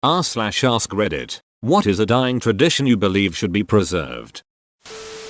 r/askReddit. What is a dying tradition you believe should be preserved?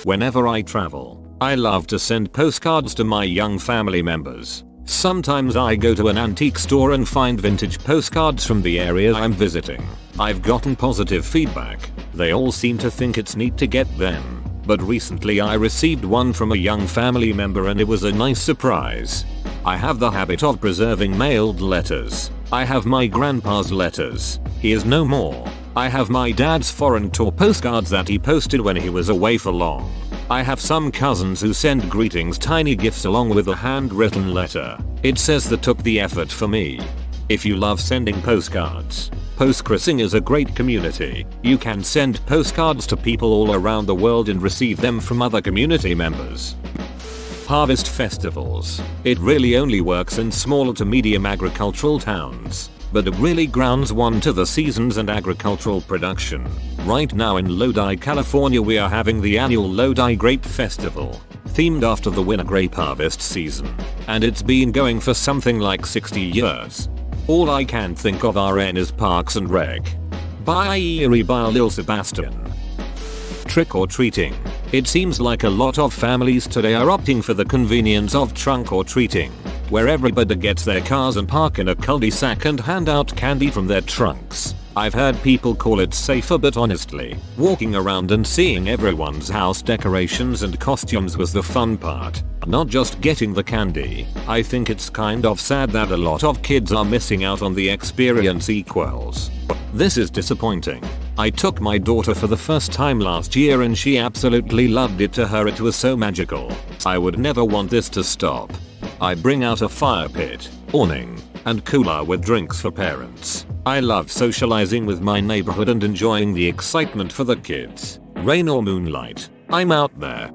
Whenever I travel, I love to send postcards to my young family members. Sometimes I go to an antique store and find vintage postcards from the area I'm visiting. I've gotten positive feedback. They all seem to think it's neat to get them. But recently I received one from a young family member and it was a nice surprise. I have the habit of preserving mailed letters. I have my grandpa's letters. He is no more. I have my dad's foreign tour postcards that he posted when he was away for long. I have some cousins who send greetings, tiny gifts along with a handwritten letter. It says they took the effort for me. If you love sending postcards, Postcrossing is a great community. You can send postcards to people all around the world and receive them from other community members. Harvest festivals. It really only works in small to medium agricultural towns, but it really grounds one to the seasons and agricultural production. Right now in Lodi, California, we are having the annual Lodi Grape Festival, themed after the winter grape harvest season, and it's been going for something like 60 years. All I can think of is Parks and Rec. By Lil Sebastian. Trick or treating. It seems like a lot of families today are opting for the convenience of trunk or treating, where everybody gets their cars and park in a cul-de-sac and hand out candy from their trunks. I've heard people call it safer, but honestly, walking around and seeing everyone's house decorations and costumes was the fun part, not just getting the candy. I think it's kind of sad that a lot of kids are missing out on the experience equals. This is disappointing. I took my daughter for the first time last year and she absolutely loved it. To her it was so magical. I would never want this to stop. I bring out a fire pit, awning, and cooler with drinks for parents. I love socializing with my neighborhood and enjoying the excitement for the kids. Rain or moonlight, I'm out there.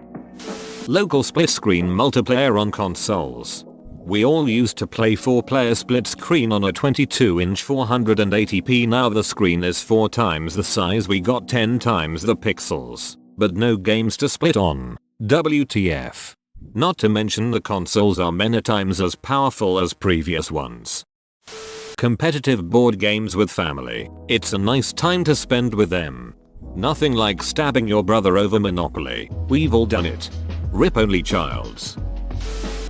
Local split screen multiplayer on consoles. We all used to play 4-player split screen on a 22-inch 480p. Now the screen is 4 times the size, we got 10 times the pixels, but no games to split on. WTF. Not to mention the consoles are many times as powerful as previous ones. Competitive board games with family. It's a nice time to spend with them. Nothing like stabbing your brother over Monopoly. We've all done it. Rip only childs.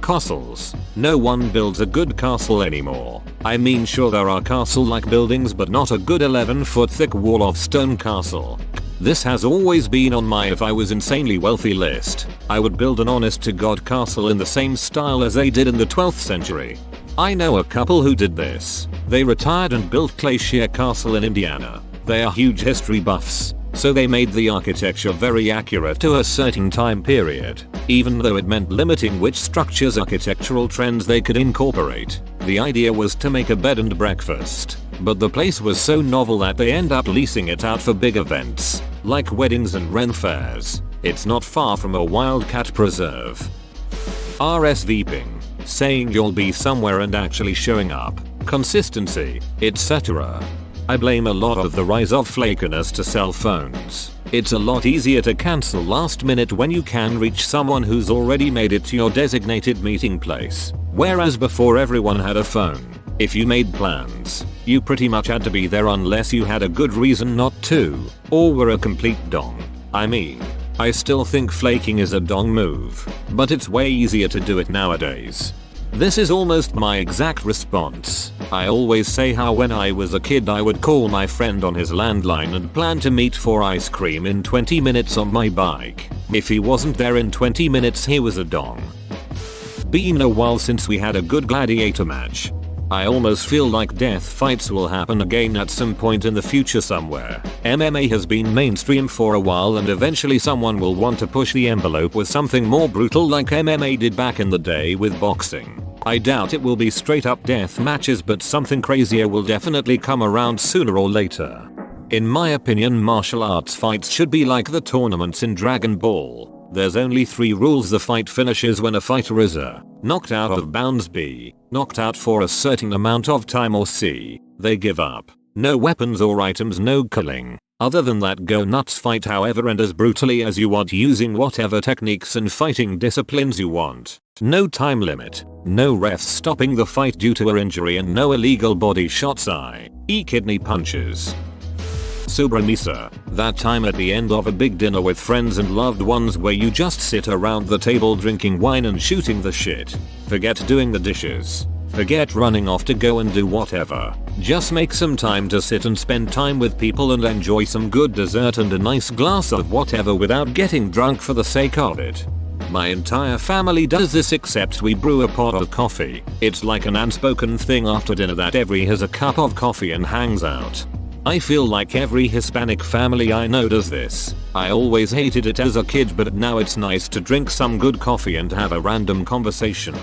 Castles. No one builds a good castle anymore. I mean, sure, there are castle-like buildings, but not a good 11-foot thick wall of stone castle. This has always been on my if I was insanely wealthy list. I would build an honest-to-God castle in the same style as they did in the 12th century. I know a couple who did this. They retired and built Glacier Castle in Indiana. They are huge history buffs, so they made the architecture very accurate to a certain time period, even though it meant limiting which structures' architectural trends they could incorporate. The idea was to make a bed and breakfast, but the place was so novel that they end up leasing it out for big events, like weddings and Ren fairs. It's not far from a wildcat preserve. RSVPing. Saying you'll be somewhere and actually showing up. Consistency, etc. I blame a lot of the rise of flakiness to cell phones. It's a lot easier to cancel last minute when you can reach someone who's already made it to your designated meeting place. Whereas before, everyone had a phone. If you made plans, you pretty much had to be there unless you had a good reason not to, or were a complete dong. I mean, I still think flaking is a dong move, but it's way easier to do it nowadays. This is almost my exact response. I always say how when I was a kid I would call my friend on his landline and plan to meet for ice cream in 20 minutes on my bike. If he wasn't there in 20 minutes, he was a dong. Been a while since we had a good gladiator match. I almost feel like death fights will happen again at some point in the future somewhere. MMA has been mainstream for a while and eventually someone will want to push the envelope with something more brutal like MMA did back in the day with boxing. I doubt it will be straight up death matches, but something crazier will definitely come around sooner or later. In my opinion, martial arts fights should be like the tournaments in Dragon Ball. There's only 3 rules. The fight finishes when a fighter is a. Knocked out of bounds, B. Knocked out for a certain amount of time, or C. They give up. No weapons or items, no killing. Other than that, go nuts, fight however and as brutally as you want using whatever techniques and fighting disciplines you want. No time limit, no refs stopping the fight due to an injury, and no illegal body shots, i.e. kidney punches. Sobremesa, that time at the end of a big dinner with friends and loved ones where you just sit around the table drinking wine and shooting the shit. Forget doing the dishes. Forget running off to go and do whatever. Just make some time to sit and spend time with people and enjoy some good dessert and a nice glass of whatever without getting drunk for the sake of it. My entire family does this except we brew a pot of coffee. It's like an unspoken thing after dinner that every has a cup of coffee and hangs out. I feel like every Hispanic family I know does this. I always hated it as a kid, but now it's nice to drink some good coffee and have a random conversation.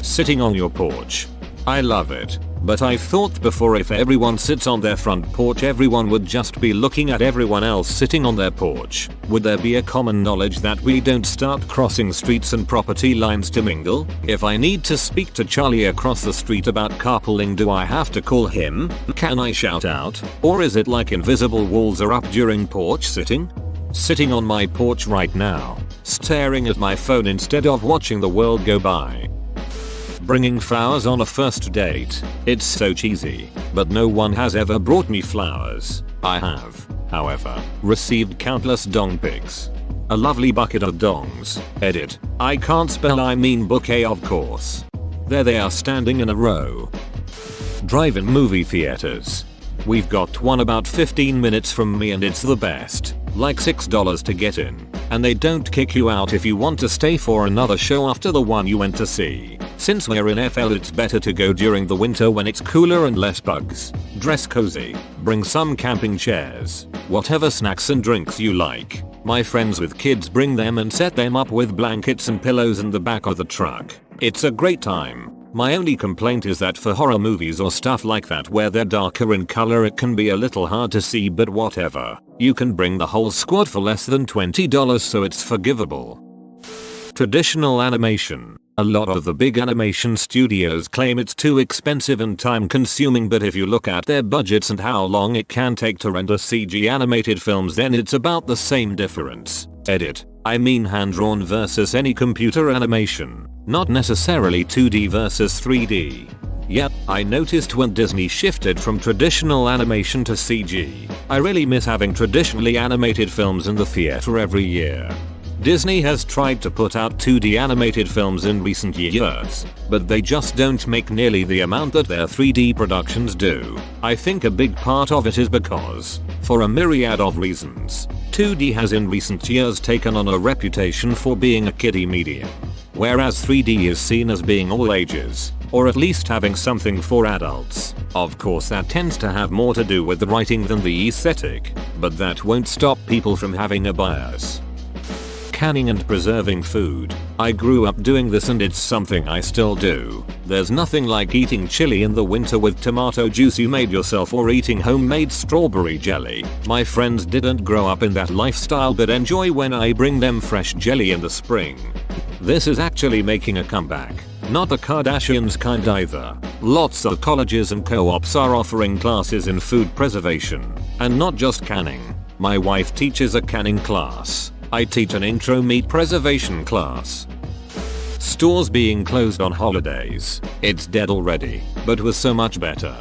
Sitting on your porch. I love it. But I thought before, if everyone sits on their front porch, everyone would just be looking at everyone else sitting on their porch. Would there be a common knowledge that we don't start crossing streets and property lines to mingle? If I need to speak to Charlie across the street about carpooling, do I have to call him? Can I shout out? Or is it like invisible walls are up during porch sitting? Sitting on my porch right now, staring at my phone instead of watching the world go by. Bringing flowers on a first date. It's so cheesy, but no one has ever brought me flowers. I have, however, received countless dong pics. A lovely bucket of dongs. Edit. I can't spell, I mean bouquet, of course. There they are standing in a row. Drive-in movie theaters. We've got one about 15 minutes from me and it's the best. Like $6 to get in. And they don't kick you out if you want to stay for another show after the one you went to see. Since we're in FL, it's better to go during the winter when it's cooler and less bugs. Dress cozy. Bring some camping chairs. Whatever snacks and drinks you like. My friends with kids bring them and set them up with blankets and pillows in the back of the truck. It's a great time. My only complaint is that for horror movies or stuff like that where they're darker in color, it can be a little hard to see, but whatever. You can bring the whole squad for less than $20, so it's forgivable. Traditional animation. A lot of the big animation studios claim it's too expensive and time consuming, but if you look at their budgets and how long it can take to render CG animated films, then it's about the same difference. Edit. I mean hand-drawn versus any computer animation, not necessarily 2D versus 3D. Yep, I noticed when Disney shifted from traditional animation to CG. I really miss having traditionally animated films in the theater every year. Disney has tried to put out 2D animated films in recent years, but they just don't make nearly the amount that their 3D productions do. I think a big part of it is because, for a myriad of reasons, 2D has in recent years taken on a reputation for being a kiddie medium, whereas 3D is seen as being all ages, or at least having something for adults. Of course, that tends to have more to do with the writing than the aesthetic, but that won't stop people from having a bias. Canning and preserving food. I grew up doing this and it's something I still do. There's nothing like eating chili in the winter with tomato juice you made yourself or eating homemade strawberry jelly. My friends didn't grow up in that lifestyle but enjoy when I bring them fresh jelly in the spring. This is actually making a comeback. Not the Kardashians kind either. Lots of colleges and co-ops are offering classes in food preservation. And not just canning. My wife teaches a canning class. I teach an intro meat preservation class. Stores being closed on holidays. It's dead already, but was so much better.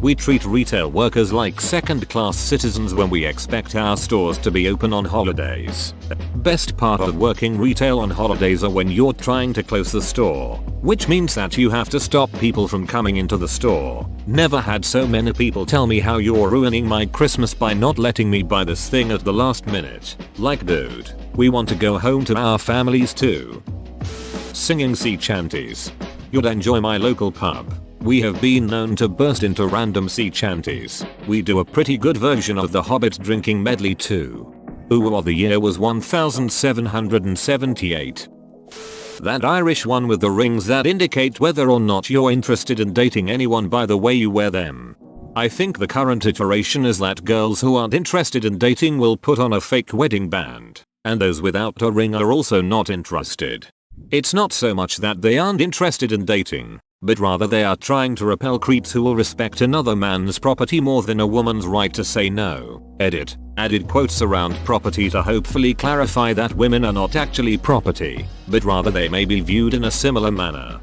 We treat retail workers like second-class citizens when we expect our stores to be open on holidays. Best part of working retail on holidays are when you're trying to close the store, which means that you have to stop people from coming into the store. Never had so many people tell me how you're ruining my Christmas by not letting me buy this thing at the last minute. Like, dude, we want to go home to our families too. Singing sea chanties. You'd enjoy my local pub. We have been known to burst into random sea chanties. We do a pretty good version of the Hobbit drinking medley too. Ooh of the year was 1778. That Irish one with the rings that indicate whether or not you're interested in dating anyone by the way you wear them. I think the current iteration is that girls who aren't interested in dating will put on a fake wedding band, and those without a ring are also not interested. It's not so much that they aren't interested in dating, but rather they are trying to repel creeps who will respect another man's property more than a woman's right to say no. Edit. Added quotes around property to hopefully clarify that women are not actually property, but rather they may be viewed in a similar manner.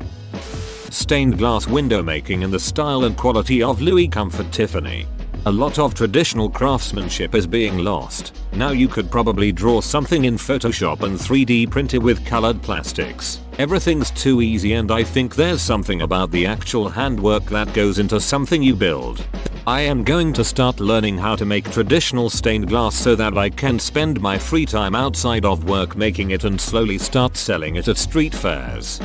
Stained glass window making in the style and quality of Louis Comfort Tiffany. A lot of traditional craftsmanship is being lost. Now you could probably draw something in Photoshop and 3D print it with colored plastics. Everything's too easy, and I think there's something about the actual handwork that goes into something you build. I am going to start learning how to make traditional stained glass so that I can spend my free time outside of work making it and slowly start selling it at street fairs.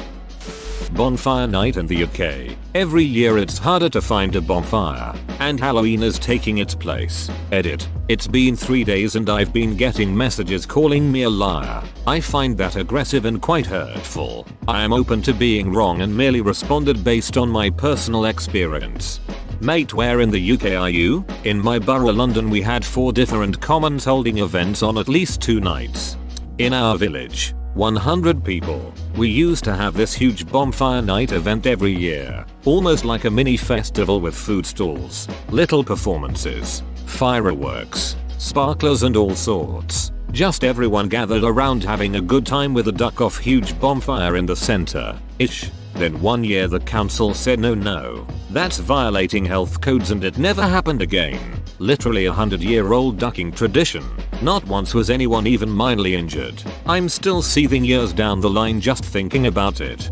Bonfire night in the UK. Every year it's harder to find a bonfire, and Halloween is taking its place. Edit. It's been 3 days and I've been getting messages calling me a liar. I find that aggressive and quite hurtful. I am open to being wrong and merely responded based on my personal experience. Mate, where in the UK are you? In my borough London we had 4 different commons holding events on at least 2 nights. In our village, 100 people. We used to have this huge bonfire night event every year, almost like a mini festival with food stalls, little performances, fireworks, sparklers and all sorts. Just everyone gathered around having a good time with a duck-off huge bonfire in the center. Then one year the council said no, that's violating health codes, and it never happened again. Literally a 100-year-old ducking tradition. Not once was anyone even mildly injured. I'm still seething years down the line just thinking about it.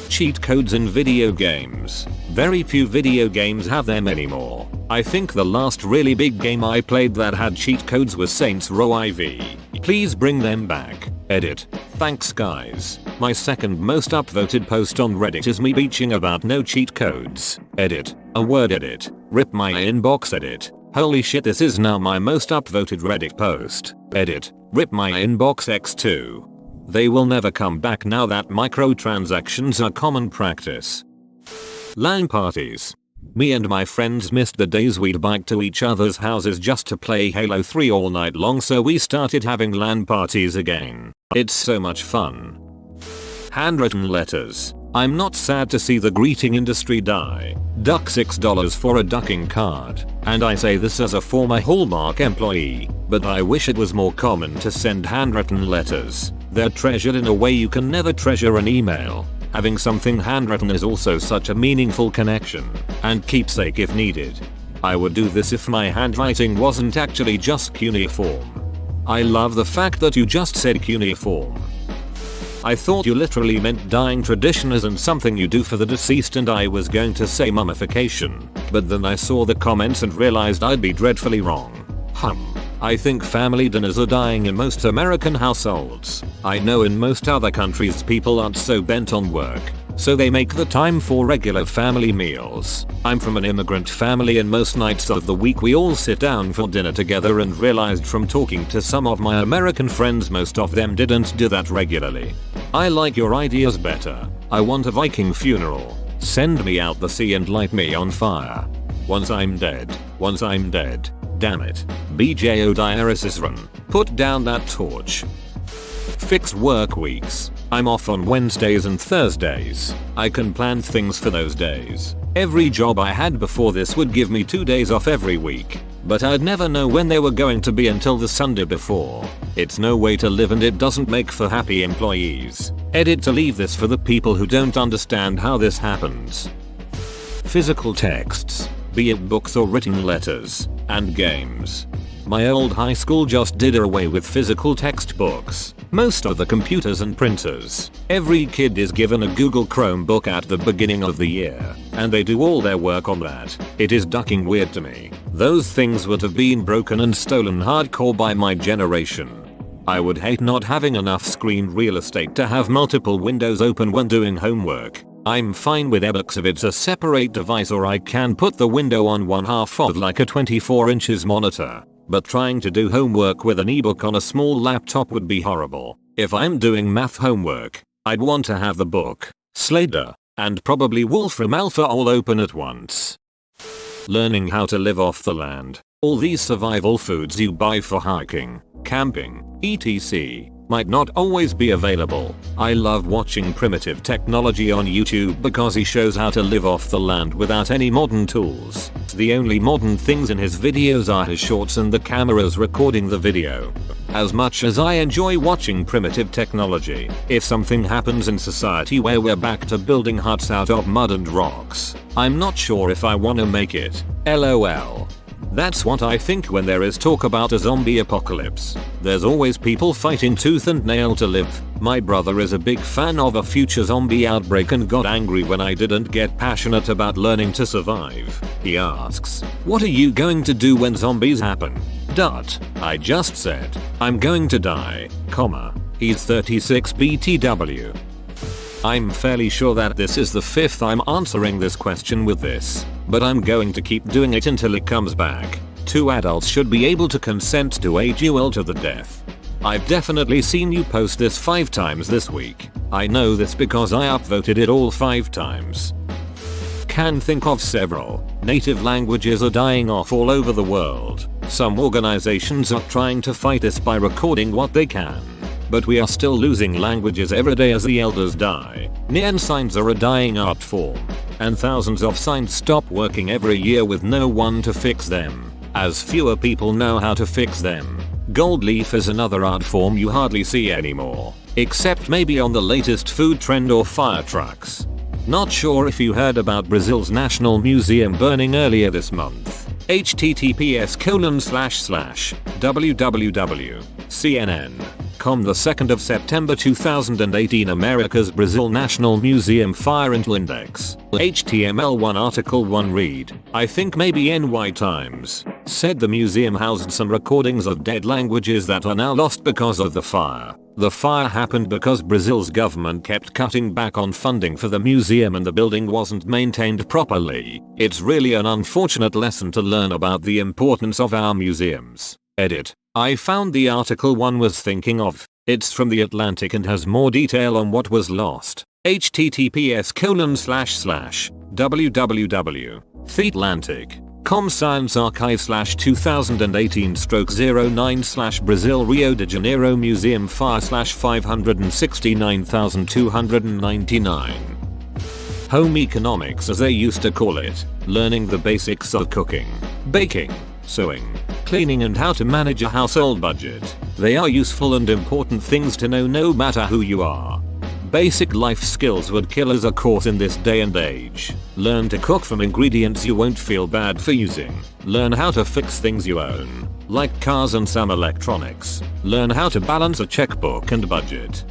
Cheat codes in video games. Very few video games have them anymore. I think the last really big game I played that had cheat codes was Saints Row IV. Please bring them back. Edit. Thanks guys. My second most upvoted post on Reddit is me bitching about no cheat codes. Edit. A word edit. Rip my inbox edit. Holy shit, this is now my most upvoted Reddit post. Edit. Rip my inbox x2. They will never come back now that microtransactions are common practice. LAN parties. Me and my friends missed the days we'd bike to each other's houses just to play Halo 3 all night long, so we started having LAN parties again. It's so much fun. Handwritten letters. I'm not sad to see the greeting industry die. Duck $6 for a ducking card. And I say this as a former Hallmark employee, but I wish it was more common to send handwritten letters. They're treasured in a way you can never treasure an email. Having something handwritten is also such a meaningful connection, and keepsake if needed. I would do this if my handwriting wasn't actually just cuneiform. I love the fact that you just said cuneiform. I thought you literally meant dying tradition isn't something you do for the deceased, and I was going to say mummification, but then I saw the comments and realized I'd be dreadfully wrong. I think family dinners are dying in most American households. I know in most other countries people aren't so bent on work, so they make the time for regular family meals. I'm from an immigrant family, and most nights of the week we all sit down for dinner together, and realized from talking to some of my American friends most of them didn't do that regularly. I like your ideas better. I want a Viking funeral. Send me out the sea and light me on fire. Once I'm dead. Once I'm dead. Damn it. BJO Diaresis run. Put down that torch. Fixed work weeks. I'm off on Wednesdays and Thursdays. I can plan things for those days. Every job I had before this would give me 2 days off every week, but I'd never know when they were going to be until the Sunday before. It's no way to live, and it doesn't make for happy employees. Edit to leave this for the people who don't understand how this happens. Physical texts, be it books or written letters, and games. My old high school just did away with physical textbooks. Most of the computers and printers. Every kid is given a Google Chromebook at the beginning of the year, and they do all their work on that. It is ducking weird to me. Those things would have been broken and stolen hardcore by my generation. I would hate not having enough screen real estate to have multiple windows open when doing homework. I'm fine with ebooks if it's a separate device, or I can put the window on one half of like a 24 inches monitor. But trying to do homework with an ebook on a small laptop would be horrible. If I'm doing math homework, I'd want to have the book, Slater, and probably Wolfram Alpha all open at once. Learning how to live off the land. All these survival foods you buy for hiking, camping, etc. might not always be available. I love watching Primitive Technology on YouTube because he shows how to live off the land without any modern tools. The only modern things in his videos are his shorts and the cameras recording the video. As much as I enjoy watching Primitive Technology, if something happens in society where we're back to building huts out of mud and rocks, I'm not sure if I wanna make it. LOL. That's what I think when there is talk about a zombie apocalypse. There's always people fighting tooth and nail to live. My brother is a big fan of a future zombie outbreak and got angry when I didn't get passionate about learning to survive. He asks, "What are you going to do when zombies happen?" I just said, "I'm going to die, comma." He's 36 BTW. I'm fairly sure that this is the 5th I'm answering this question with this, but I'm going to keep doing it until it comes back. 2 adults should be able to consent to age UL to the death. I've definitely seen you post this 5 times this week. I know this because I upvoted it all 5 times. Can think of several. Native languages are dying off all over the world. Some organizations are trying to fight this by recording what they can. But we are still losing languages every day as the elders die. Neon signs are a dying art form. And thousands of signs stop working every year with no one to fix them, as fewer people know how to fix them. Gold leaf is another art form you hardly see anymore, except maybe on the latest food trend or fire trucks. Not sure if you heard about Brazil's National Museum burning earlier this month. https://www.cnn.com. The 2nd of September 2018, America's Brazil National Museum Fire Intel Index. HTML1 Article 1 read, I think maybe NY Times, said the museum housed some recordings of dead languages that are now lost because of the fire. The fire happened because Brazil's government kept cutting back on funding for the museum and the building wasn't maintained properly. It's really an unfortunate lesson to learn about the importance of our museums. Edit. I found the article one was thinking of. It's from The Atlantic and has more detail on what was lost. https://www.theatlantic.com Science Archive /2018/09 Brazil Rio de Janeiro Museum Fire /569,299. Home economics, as they used to call it, learning the basics of cooking, baking, sewing, cleaning and how to manage a household budget. They are useful and important things to know no matter who you are. Basic life skills would kill as a course in this day and age. Learn to cook from ingredients you won't feel bad for using. Learn how to fix things you own, like cars and some electronics. Learn how to balance a checkbook and budget.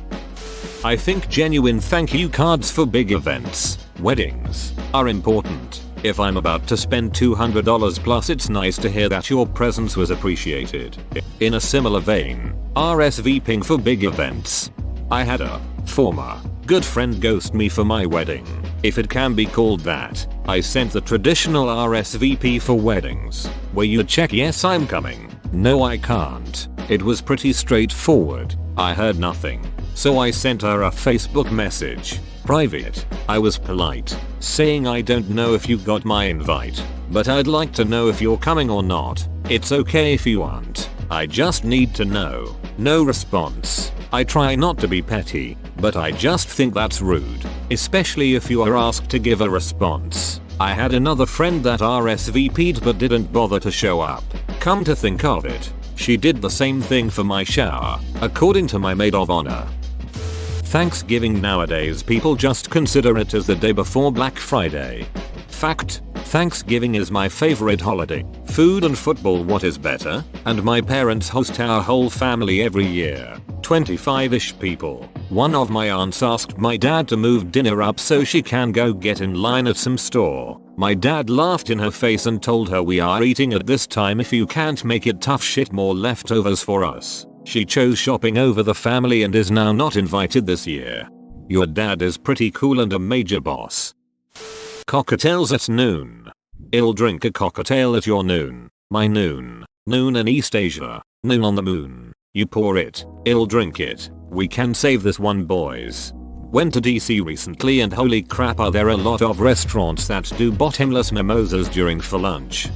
I think genuine thank you cards for big events, weddings, are important. If I'm about to spend $200 plus, it's nice to hear that your presence was appreciated. In a similar vein, RSVPing for big events. I had a former good friend ghost me for my wedding, if it can be called that. I sent the traditional RSVP for weddings, where you check yes I'm coming, no I can't. It was pretty straightforward. I heard nothing, so I sent her a Facebook message. Private. I was polite, saying I don't know if you got my invite, but I'd like to know if you're coming or not. It's okay if you aren't. I just need to know. No response. I try not to be petty, but I just think that's rude, especially if you are asked to give a response. I had another friend that RSVP'd but didn't bother to show up. Come to think of it, she did the same thing for my shower, according to my maid of honor. Thanksgiving nowadays people just consider it as the day before Black Friday. Fact, Thanksgiving is my favorite holiday. Food and football, what is better? And my parents host our whole family every year. 25-ish people. One of my aunts asked my dad to move dinner up so she can go get in line at some store. My dad laughed in her face and told her we are eating at this time, if you can't make it tough shit, more leftovers for us. She chose shopping over the family and is now not invited this year. Your dad is pretty cool and a major boss. Cocktails at noon. I'll drink a cocktail at your noon. My noon. Noon in East Asia. Noon on the moon. You pour it. I'll drink it. We can save this one, boys. Went to DC recently and holy crap, are there a lot of restaurants that do bottomless mimosas during for lunch.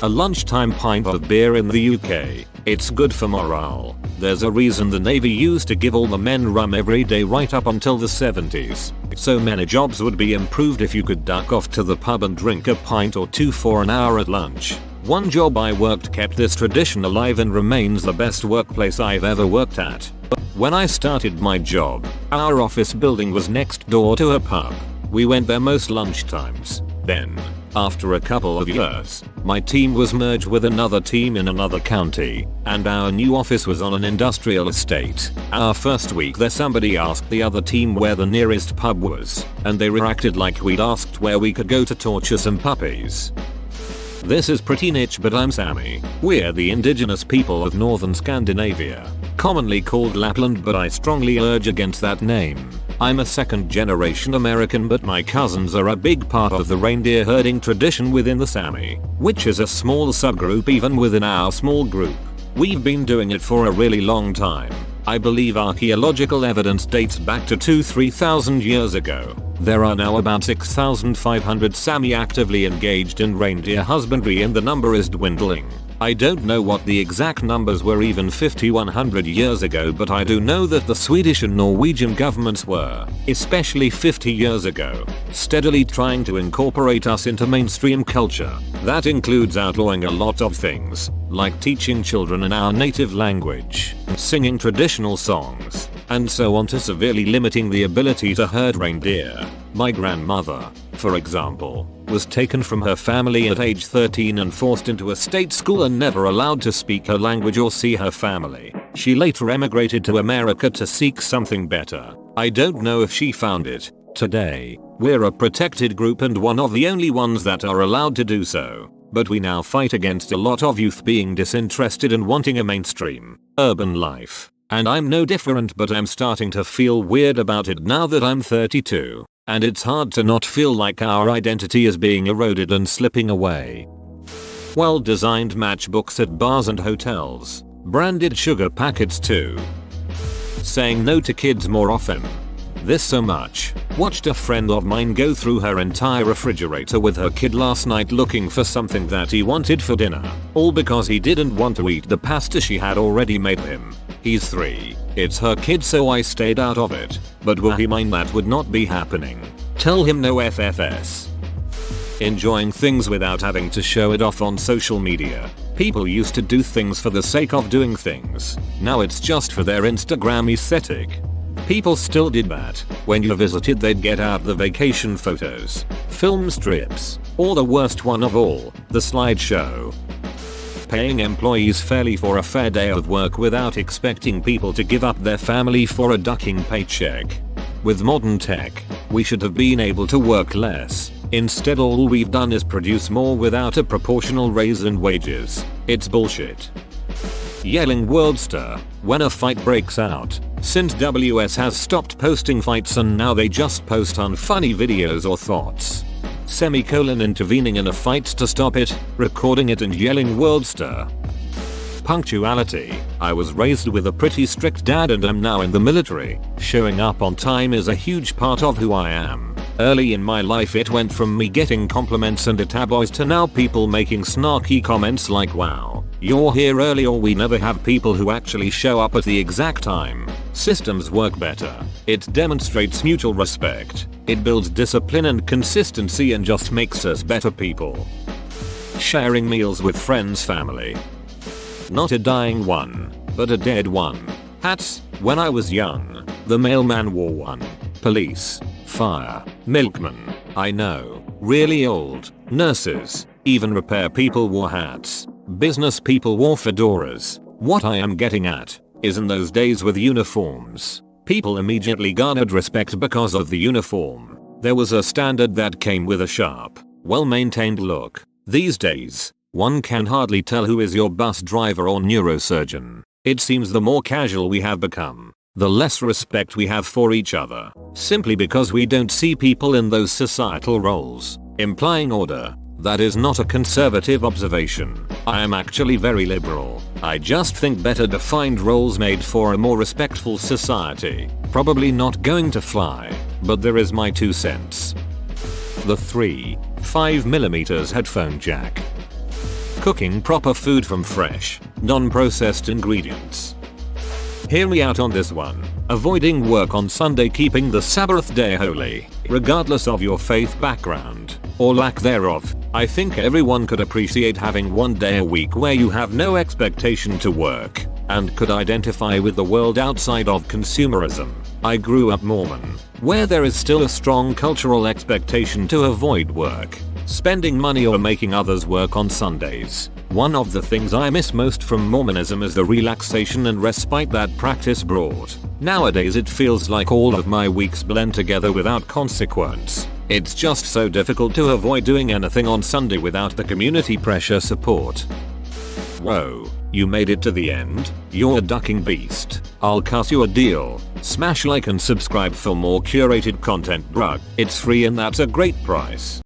A lunchtime pint of beer in the UK. It's good for morale. There's a reason the Navy used to give all the men rum every day right up until the 70s. So many jobs would be improved if you could duck off to the pub and drink a pint or two for an hour at lunch. One job I worked kept this tradition alive and remains the best workplace I've ever worked at. When I started my job, our office building was next door to a pub. We went there most lunchtimes. Then, after a couple of years, my team was merged with another team in another county, and our new office was on an industrial estate. Our first week there, somebody asked the other team where the nearest pub was, and they reacted like we'd asked where we could go to torture some puppies. This is pretty niche, but I'm Sami. We're the indigenous people of northern Scandinavia, commonly called Lapland, but I strongly urge against that name. I'm a second generation American, but my cousins are a big part of the reindeer herding tradition within the Sami, which is a small subgroup even within our small group. We've been doing it for a really long time. I believe archaeological evidence dates back to 2,000-3,000 years ago. There are now about 6,500 Sami actively engaged in reindeer husbandry, and the number is dwindling. I don't know what the exact numbers were even 50-100 years ago, but I do know that the Swedish and Norwegian governments were, especially 50 years ago, steadily trying to incorporate us into mainstream culture. That includes outlawing a lot of things, like teaching children in our native language, singing traditional songs, and so on, to severely limiting the ability to herd reindeer. My grandmother, for example, was taken from her family at age 13 and forced into a state school and never allowed to speak her language or see her family. She later emigrated to America to seek something better. I don't know if she found it. Today, we're a protected group and one of the only ones that are allowed to do so. But we now fight against a lot of youth being disinterested and wanting a mainstream, urban life. And I'm no different, but I'm starting to feel weird about it now that I'm 32. And it's hard to not feel like our identity is being eroded and slipping away. Well-designed matchbooks at bars and hotels. Branded sugar packets too. Saying no to kids more often. This so much. Watched a friend of mine go through her entire refrigerator with her kid last night looking for something that he wanted for dinner. All because he didn't want to eat the pasta she had already made him. He's 3. It's her kid, so I stayed out of it. But were he mine, that would not be happening. Tell him no FFS. Enjoying things without having to show it off on social media. People used to do things for the sake of doing things. Now it's just for their Instagram aesthetic. People still did that. When you visited, they'd get out the vacation photos, film strips, or the worst one of all, the slideshow. Paying employees fairly for a fair day of work without expecting people to give up their family for a ducking paycheck. With modern tech, we should have been able to work less. Instead, all we've done is produce more without a proportional raise in wages. It's bullshit. Yelling Worldster when a fight breaks out. Since WS has stopped posting fights and now they just post unfunny videos or thoughts. Intervening in a fight to stop it, recording it and yelling Worldster. Punctuality. I was raised with a pretty strict dad and am now in the military. Showing up on time is a huge part of who I am. Early in my life it went from me getting compliments and tabloids to now people making snarky comments like, wow, you're here early, or we never have people who actually show up at the exact time. Systems work better. It demonstrates mutual respect. It builds discipline and consistency and just makes us better people. Sharing meals with friends, family. Not a dying one, but a dead one. Hats. When I was young, the mailman wore one. Police, fire, milkman. I know, really old. Nurses, even repair people wore hats. Business people wore fedoras. What I am getting at is, in those days with uniforms, people immediately garnered respect because of the uniform. There was a standard that came with a sharp, well-maintained look. These days, one can hardly tell who is your bus driver or neurosurgeon. It seems the more casual we have become, the less respect we have for each other, simply because we don't see people in those societal roles, implying order. That is not a conservative observation. I am actually very liberal. I just think better defined roles made for a more respectful society. Probably not going to fly, but there is my 2 cents. The 3.5mm headphone jack. cooking proper food from fresh, non-processed ingredients. Hear me out on this one. Avoiding work on Sunday, keeping the Sabbath day holy, regardless of your faith background, or lack thereof. I think everyone could appreciate having one day a week where you have no expectation to work, and could identify with the world outside of consumerism. I grew up Mormon, where there is still a strong cultural expectation to avoid work, spending money or making others work on Sundays. One of the things I miss most from Mormonism is the relaxation and respite that practice brought. Nowadays it feels like all of my weeks blend together without consequence. It's just so difficult to avoid doing anything on Sunday without the community pressure support. Whoa, you made it to the end? You're a ducking beast. I'll cut you a deal. Smash like and subscribe for more curated content, bruh. It's free and that's a great price.